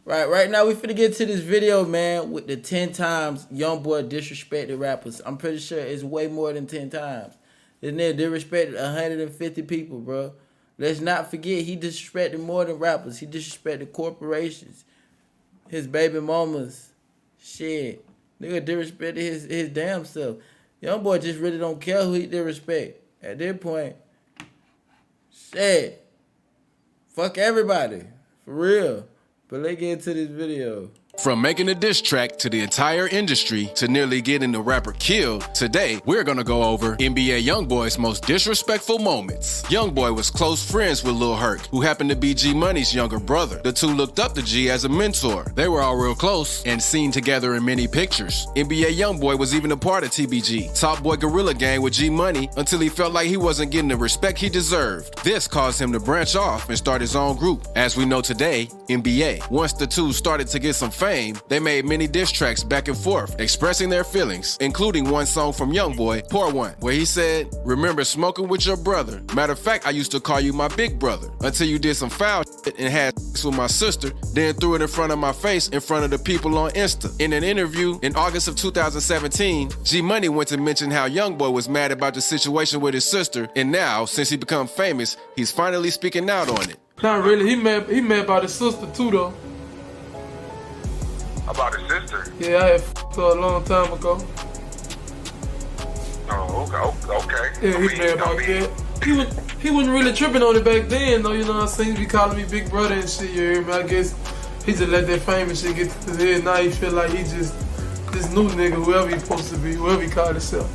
Right now we finna get to this video, man, with the 10 times Youngboy disrespected rappers. I'm pretty sure it's way more than 10 times. This nigga disrespected 150 people, bro. Let's not forget he disrespected more than rappers. He disrespected corporations, his baby mamas. Shit. Nigga disrespected his damn self. Youngboy just really don't care who he disrespect. At this point, shit. Fuck everybody. For real. But let's get into this video. From making a diss track to the entire industry to nearly getting the rapper killed, today we're gonna go over NBA Youngboy's most disrespectful moments. Youngboy was close friends with Lil Herc, who happened to be G Money's younger brother. The two looked up to G as a mentor. They were all real close and seen together in many pictures. NBA Youngboy was even a part of TBG, Top Boy Gorilla Gang with G Money, until he felt like he wasn't getting the respect he deserved. This caused him to branch off and start his own group. As we know today, NBA. Once the two started to get some fame, they made many diss tracks back and forth, expressing their feelings, including one song from Youngboy, Pour One, where he said, "Remember smoking with your brother. Matter of fact, I used to call you my big brother, until you did some foul shit and had sex with my sister, then threw it in front of my face in front of the people on Insta." In an interview in August of 2017, G Money went to mention how Youngboy was mad about the situation with his sister, and now, since he become famous, he's finally speaking out on it. Not really. He mad about his sister too, though. About his sister? Yeah, I had f***ed her a long time ago. Oh, okay. Yeah, he mad about that. He wasn't really tripping on it back then, though. You know what I'm saying? He be calling me big brother and shit. You hear me? I guess he just let that fame and shit get to his head. Now he feel like he just this new nigga, whoever he supposed to be, whoever he called himself.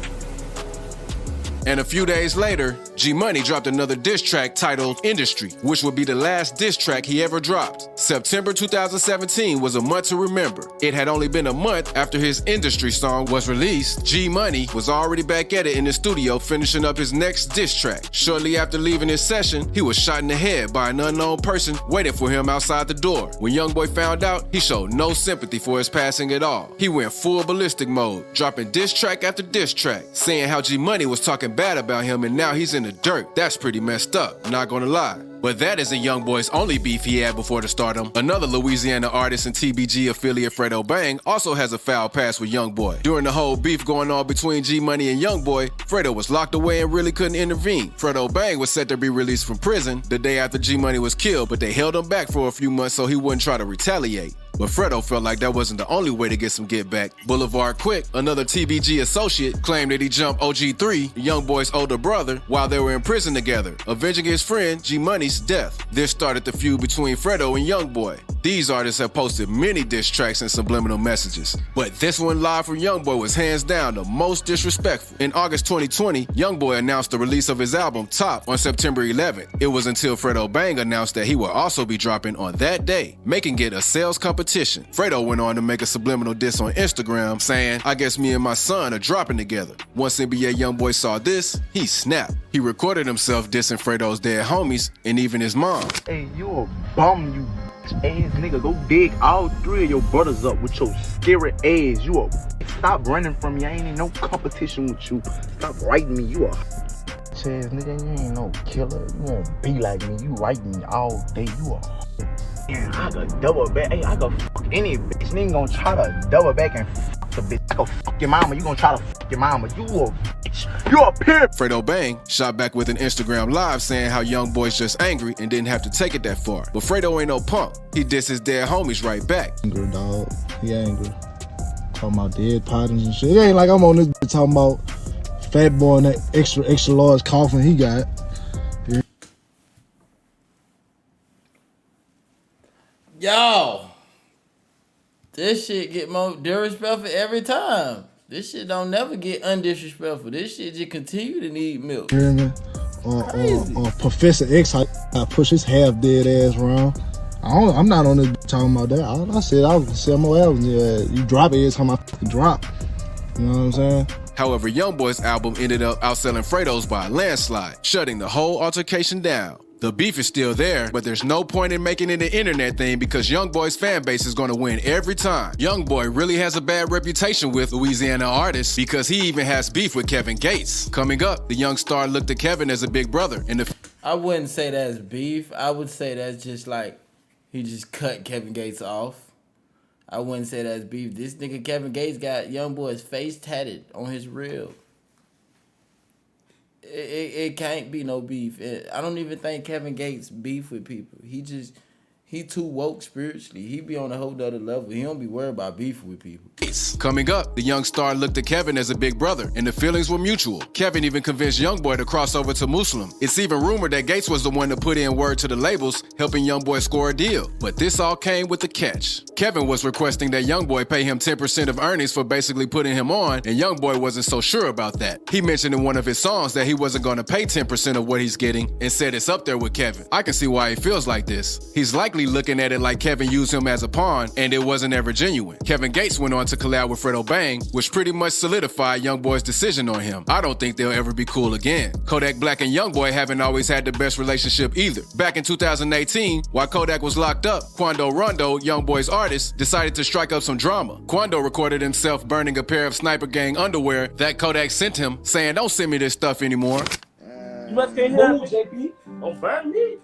And a few days later, G Money dropped another diss track titled Industry, which would be the last diss track he ever dropped. September 2017 was a month to remember. It had only been a month after his Industry song was released. G Money was already back at it in the studio finishing up his next diss track. Shortly after leaving his session, he was shot in the head by an unknown person waiting for him outside the door. When Youngboy found out, he showed no sympathy for his passing at all. He went full ballistic mode, dropping diss track after diss track, saying how G Money was talking bad about him and now he's in the dirt. That's pretty messed up, not gonna lie. But that isn't Youngboy's only beef he had before the stardom. Another Louisiana artist and TBG affiliate, Fredo Bang, also has a foul past with Youngboy. During the whole beef going on between G Money and Youngboy, Fredo was locked away and really couldn't intervene. Fredo Bang was set to be released from prison the day after G Money was killed, but they held him back for a few months so he wouldn't try to retaliate. But Fredo felt like that wasn't the only way to get some get back. Boulevard Quick, another TBG associate, claimed that he jumped OG3, Youngboy's older brother, while they were in prison together, avenging his friend G Money's death. This started the feud between Fredo and Youngboy. These artists have posted many diss tracks and subliminal messages, but this one live from Youngboy was hands down the most disrespectful. In August 2020, Youngboy announced the release of his album Top on September 11th. It was until Fredo Bang announced that he would also be dropping on that day, making it a sales competition. Fredo went on to make a subliminal diss on Instagram saying, "I guess me and my son are dropping together." Once NBA Youngboy saw this, he snapped. He recorded himself dissing Fredo's dead homies and even his mom. "Hey, you a bum, you ass nigga. Go dig all three of your brothers up with your scary ass. You a stop running from me. I ain't in no competition with you. Stop writing me. You a ass nigga. You ain't no killer. You won't be like me. You writing me all day. You a yeah, I could double back. Hey, I could fuck any bitch. Nigga gonna try to double back and fuck the bitch. I could fuck your mama. You gonna try to fuck your mama. You a bitch. You a pimp." Fredo Bang shot back with an Instagram live saying how Youngboy's just angry and didn't have to take it that far. But Fredo ain't no punk. He dissed his dead homies right back. Angry, dog. He angry. Talking about dead partners and shit. It ain't like I'm on this bitch talking about Fat Boy and that extra large coffin he got. Yo, this shit get more disrespectful every time. This shit don't never get undisrespectful. This shit just continue to need milk. You hear me? Or Professor X, I push his half dead ass around. I'm not on this talking about that. All I said, I was sell more albums. Yeah, you drop it every time I fucking drop. You know what I'm saying? However, Youngboy's album ended up outselling Fredo's by a landslide, shutting the whole altercation down. The beef is still there, but there's no point in making it an internet thing because Youngboy's fan base is going to win every time. Youngboy really has a bad reputation with Louisiana artists because he even has beef with Kevin Gates. Coming up, the young star looked at Kevin as a big brother. I wouldn't say that's beef. I would say that's just like he just cut Kevin Gates off. I wouldn't say that's beef. This nigga Kevin Gates got Youngboy's face tatted on his rib. It can't be no beef. I don't even think Kevin Gates beef with people. He too woke spiritually. He be on a whole other level. He don't be worried about beef with people. Coming up, the young star looked at Kevin as a big brother, and the feelings were mutual. Kevin even convinced Youngboy to cross over to Muslim. It's even rumored that Gates was the one to put in word to the labels, helping Youngboy score a deal. But this all came with a catch. Kevin was requesting that Youngboy pay him 10% of earnings for basically putting him on, and Youngboy wasn't so sure about that. He mentioned in one of his songs that he wasn't going to pay 10% of what he's getting, and said it's up there with Kevin. I can see why he feels like this. He's likely looking at it like Kevin used him as a pawn, and it wasn't ever genuine. Kevin Gates went on to collab with Fredo Bang, which pretty much solidified Youngboy's decision on him. I don't think they'll ever be cool again. Kodak Black and Youngboy haven't always had the best relationship either. Back in 2018, while Kodak was locked up, Quando Rondo, Youngboy's artist, decided to strike up some drama. Quando recorded himself burning a pair of Sniper Gang underwear that Kodak sent him, saying, "Don't send me this stuff anymore." You must can't hear that, JP. Don't burn me.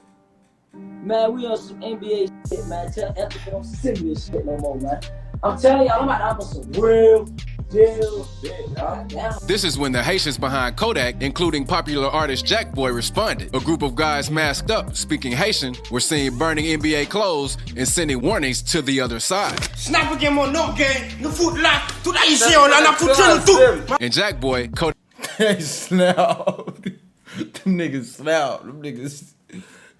Man, we on some NBA shit, man. Tell Anthony don't send me this shit no more, man. I'm telling y'all, I'm about to have some real deal shit, dog. This is when the Haitians behind Kodak, including popular artist Jackboy, responded. A group of guys masked up, speaking Haitian, were seen burning NBA clothes and sending warnings to the other side. Sniper Game on no game, no foot là, tout haïtien on a foot tout. And Jackboy, Kodak They snap. Them niggas snap. Them niggas.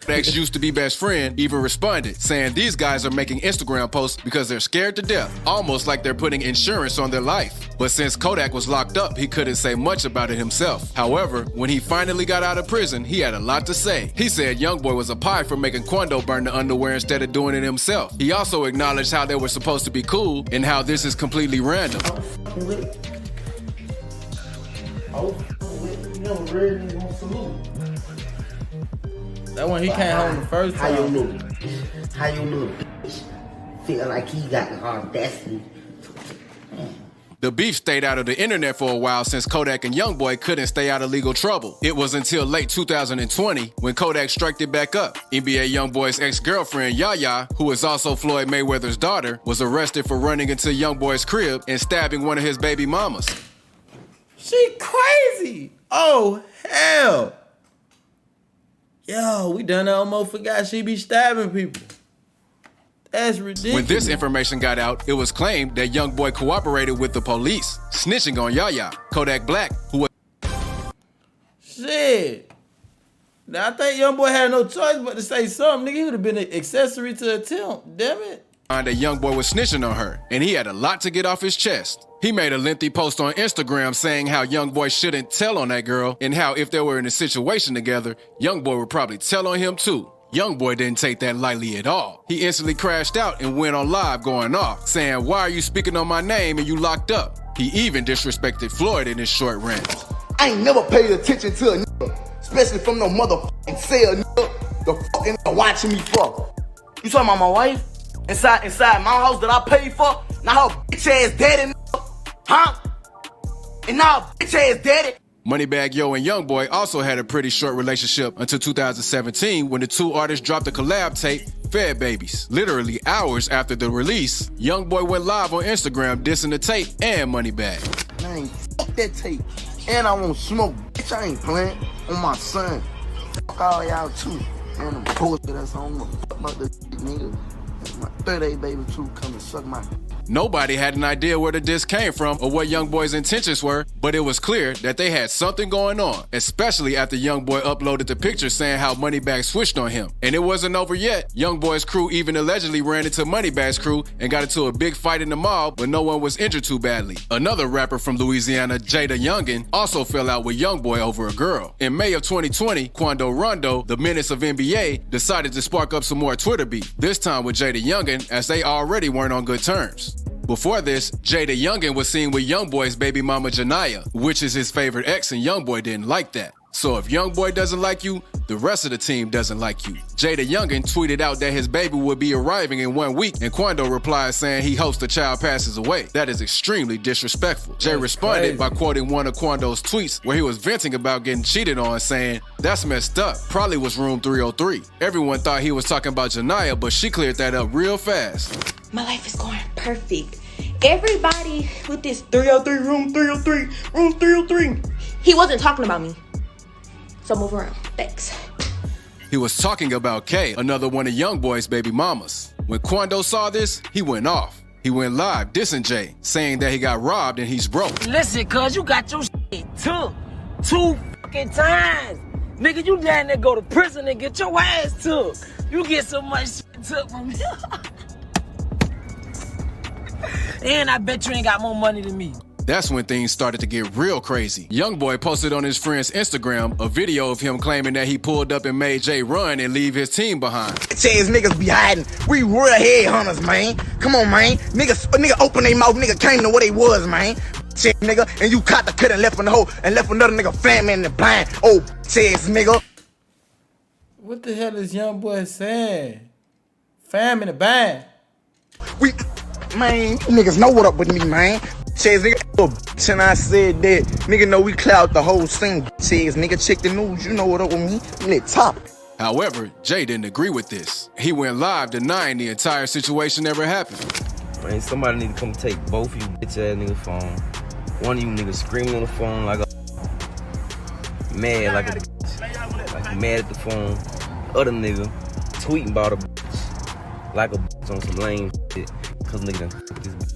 Kodak's used to be best friend even responded, saying these guys are making Instagram posts because they're scared to death, almost like they're putting insurance on their life. But since Kodak was locked up, he couldn't say much about it himself. However, when he finally got out of prison, he had a lot to say. He said Youngboy was a pie for making Quando burn the underwear instead of doing it himself. He also acknowledged how they were supposed to be cool and how this is completely random. That one he came home the first time. How you little bitch feel like he got the audacity? The beef stayed out of the internet for a while since Kodak and Youngboy couldn't stay out of legal trouble. It was until late 2020 when Kodak struck it back up. NBA Youngboy's ex-girlfriend Yaya, who is also Floyd Mayweather's daughter, was arrested for running into Youngboy's crib and stabbing one of his baby mamas. She crazy. Oh, hell. Yo, we done almost forgot she be stabbing people. That's ridiculous. When this information got out, it was claimed that Youngboy cooperated with the police, snitching on Yaya. Kodak Black, who was Shit. Now I think Youngboy had no choice but to say something. Nigga, he would have been an accessory to attempt. Damn it. that Youngboy was snitching on her, and he had a lot to get off his chest. He made a lengthy post on Instagram saying how Youngboy shouldn't tell on that girl, and how if they were in a situation together, Youngboy would probably tell on him too. Youngboy didn't take that lightly at all. He instantly crashed out and went on live going off, saying, "Why are you speaking on my name and you locked up?" He even disrespected Floyd in his short rant. I ain't never paid attention to a nigga, especially from no motherfucking sale nigga. The fucking nigga watching me for. You talking about my wife? Inside my house that I paid for? Now her bitch ass daddy, nigga. Huh? And now her bitch ass daddy. Moneybagg Yo and Youngboy also had a pretty short relationship until 2017 when the two artists dropped a collab tape, Fed Babies. Literally hours after the release, Youngboy went live on Instagram dissing the tape and Moneybagg. Man, fuck that tape. And I won't smoke. Bitch, I ain't playing on my son. Fuck all y'all too. And the bullshit that's on the fuck about the nigga. My 38 baby too come and suck my. Nobody had an idea where the diss came from or what Youngboy's intentions were, but it was clear that they had something going on, especially after Youngboy uploaded the picture saying how Moneybagg switched on him. And it wasn't over yet. Youngboy's crew even allegedly ran into Moneybagg's crew and got into a big fight in the mall, but no one was injured too badly. Another rapper from Louisiana, Jada Youngin, also fell out with Youngboy over a girl. In May of 2020, Quando Rondo, the menace of NBA, decided to spark up some more Twitter beef, this time with Jada Youngin, as they already weren't on good terms. Before this, Jada Youngin was seen with Youngboy's baby mama Janaya, which is his favorite ex, and Youngboy didn't like that. So if Youngboy doesn't like you, the rest of the team doesn't like you. Jada Youngin tweeted out that his baby would be arriving in 1 week, and Quando replied saying he hopes the child passes away. That is extremely disrespectful. Jay responded by quoting one of Quando's tweets where he was venting about getting cheated on, saying, "That's messed up. Probably was room 303. Everyone thought he was talking about Janiyah, but she cleared that up real fast. My life is going perfect. Everybody with this 303, room 303, room 303. He wasn't talking about me. So move around. Thanks. He was talking about Kay, another one of Youngboy's baby mamas. When Quando saw this, he went off. He went live dissing Jay, saying that he got robbed and he's broke. Listen, cuz, you got your shit took 2 fucking times. Nigga, you down there go to prison and get your ass took. You get so much shit took from me. And I bet you ain't got more money than me. That's when things started to get real crazy. Youngboy posted on his friend's Instagram a video of him claiming that he pulled up and made Jay run and leave his team behind. Says niggas be hiding. We real headhunters, man. Come on, man. Nigga open their mouth, nigga came to what they was, man. Shit, nigga, and you caught the cut and left in the hole and left another nigga fat man in the blind. Oh, says nigga. What the hell is Youngboy saying? Fam in the band. Man, you niggas know what up with me, man. Says nigga, bitch, and I said that. Nigga know we clout the whole scene. Says nigga, check the news, you know what up with me. I'm lit top. However, Jay didn't agree with this. He went live denying the entire situation ever happened. Man, somebody need to come take both of you bitch ass niggas phone. One of you niggas screaming on the phone like a mad, like a bitch. Like you mad at the phone. Other nigga tweeting about a bitch. Like a bitch on some lame shit. Cause nigga done fuck this bitch.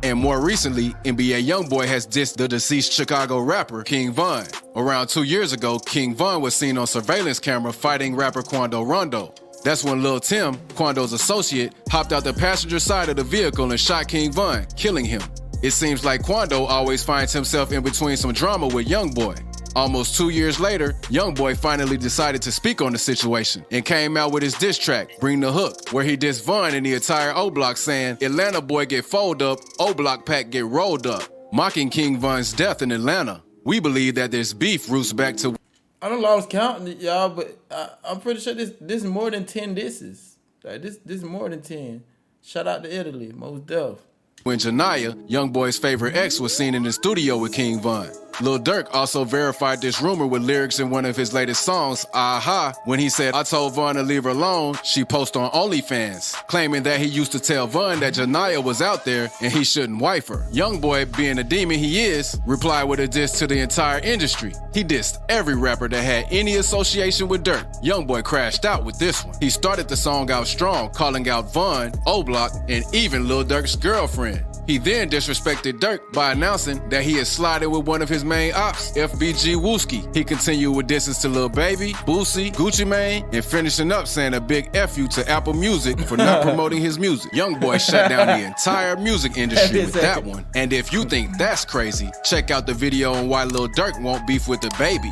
And more recently, NBA Youngboy has dissed the deceased Chicago rapper King Von. Around 2 years ago, King Von was seen on surveillance camera fighting rapper Quando Rondo. That's when Lil Tim, Quando's associate, hopped out the passenger side of the vehicle and shot King Von, killing him. It seems like Quando always finds himself in between some drama with Youngboy. Almost 2 years later, Youngboy finally decided to speak on the situation and came out with his diss track, Bring the Hook, where he dissed Von and the entire O-Block saying, Atlanta boy get fold up, O-Block pack get rolled up, mocking King Von's death in Atlanta. We believe that this beef roots back to... I done lost counting it, y'all, but I'm pretty sure this is more than 10 disses. Like this is more than 10. Shout out to Italy, most def. When Janiyah, Youngboy's favorite ex, was seen in the studio with King Von. Lil Durk also verified this rumor with lyrics in one of his latest songs, Aha, when he said, I told Von to leave her alone, she post on OnlyFans, claiming that he used to tell Von that Janiyah was out there and he shouldn't wife her. Youngboy, being a demon he is, replied with a diss to the entire industry. He dissed every rapper that had any association with Durk. Youngboy crashed out with this one. He started the song out strong, calling out Von, O-Block, and even Lil Durk's girlfriend. He then disrespected Durk by announcing that he had slided with one of his main ops, FBG Wooski. He continued with disses to Lil Baby, Boosie, Gucci Mane, and finishing up saying a big F you to Apple Music for not promoting his music. Youngboy shut down the entire music industry with that one. And if you think that's crazy, check out the video on why Lil Durk won't beef with the baby.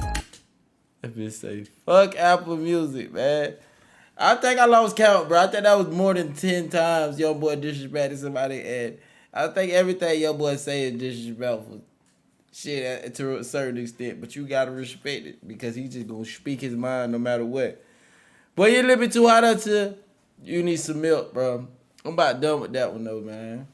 That bitch say, fuck Apple Music, man. I think I lost count, bro. I think that was more than 10 times Youngboy disrespected somebody, and I think everything Youngboy say is disrespectful. Shit, to a certain extent, but you gotta respect it because he just gonna speak his mind no matter what. But you're a little bit too hot up to, you need some milk, bro. I'm about done with that one though, man.